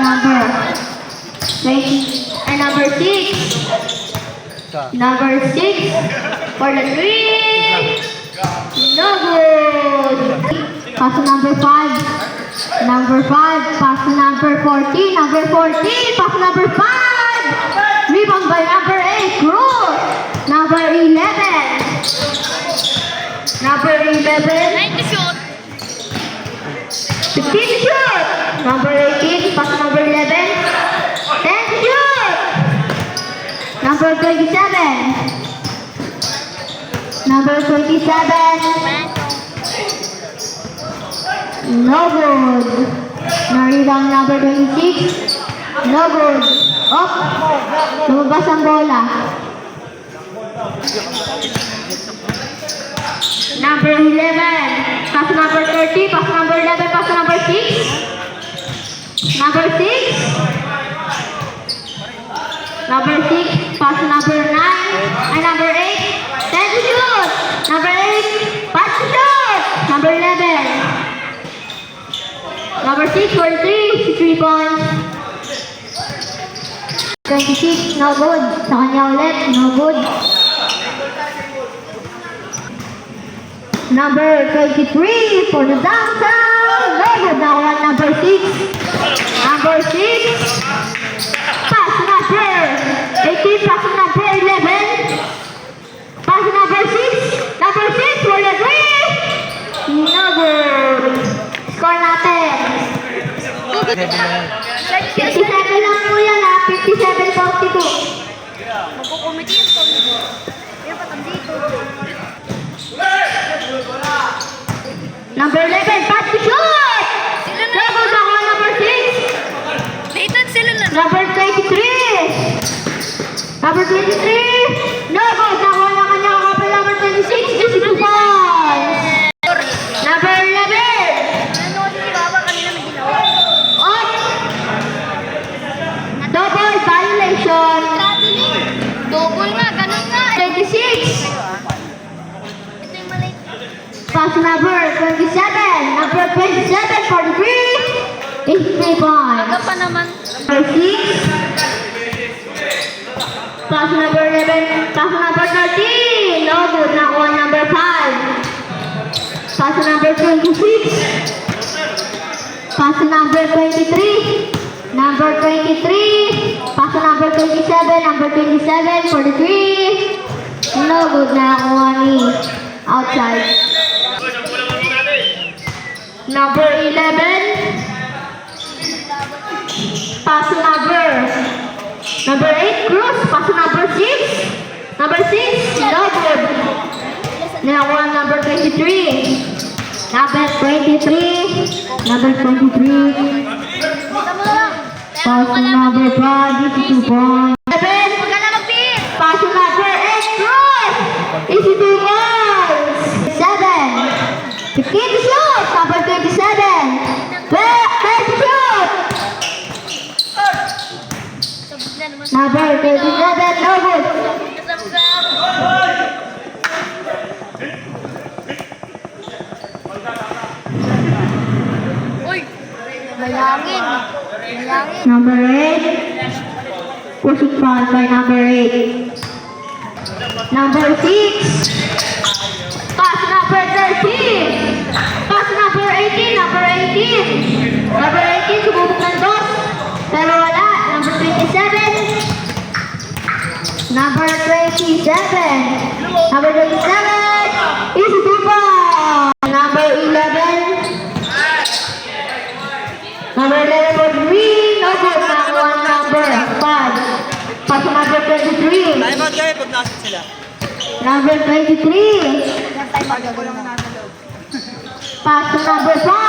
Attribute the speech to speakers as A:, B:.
A: number 20 and number 6. Number 6 for the 3. No good. Pass to number 5. Number 5. Pass to number 14. Number 14. Pass to number 5. Rebound by number 8. Cruz. Number 11. Number 11.
B: 9 to shoot.
A: 15 to shoot. Number 18. Pass to number 11. 10 to shoot. Number 27. Number 27. No good. Na-rebound number 26. No good. Up. Lumabas ang bola. Number 11. Pass number 30. Pass number 11. Pass number 6. Number 6. Number 6. Pass number 9. And number 8. 10 to shoot. Number 8. Pass to shoot. Number 11. Number 6 for 3 points. 26, no good. Sa kanya ulit, no good. Number 23 for the downtown. No good. Nakuha number 6. Number 6. Pass number 18. Pass number 11. Pass number 6. Number 6 for the 3. No good. Score natin. 57 lang po yan ha. 57-42.
B: Magkukumiti yung tong. Kaya patang dito.
A: Number 11, pass to shoot!
B: Sila na.
A: Double back on number 6.
B: Nathan, sila na.
A: Number 23. Number 23. No good. Nakuha na kanya kapal number 26. Is 2 points. Number 11.
B: Nanood si Baba kanina may ginawa.
A: Up. Double violation.
B: Traveling. Double nga, ganun nga.
A: 26.
B: Ito yung maliit.
A: Pass number 27. Number 27 for the 3. Is 3 points.
B: Aga pa naman.
A: Number 6. Pass number 11. Pass number 13. No good. Nakuha number 5. Pass number 26. Pass number 23. Number 23. Pass number 27. Number 27 for the 3. No good. Nakuha ni outside. Number 11. Pass number 8, Cruz. Pass number 6. Number 6, no good. Nakuha number 23. Number 23. Number 23.
B: Kita mo lang.
A: Pass number 5, is 2 points. 7.
B: Huwag ka na mag-pin.
A: Pass number 8, Cruz. Is 2 points. 7. 15 to shoot. Number 27. 12 to shoot.
B: Sabog na naman.
A: Number 27, no good.
B: Kasap-sap. Uy! Mayangin. Mayangin.
A: Number 8. Pushing foul by number 8. Number 6. Pass number 13. Pass number 18. Number 18. Number 18, sumubok ng dos. Pero wala. Number 27. Number 27. Number 27 is 2 points. Number 11. Number 11 for 3. No good. Nakuha number 5. Pass number 23.
C: Timeout kayo pag nasa sila.
A: Number 23. Pass to number 5.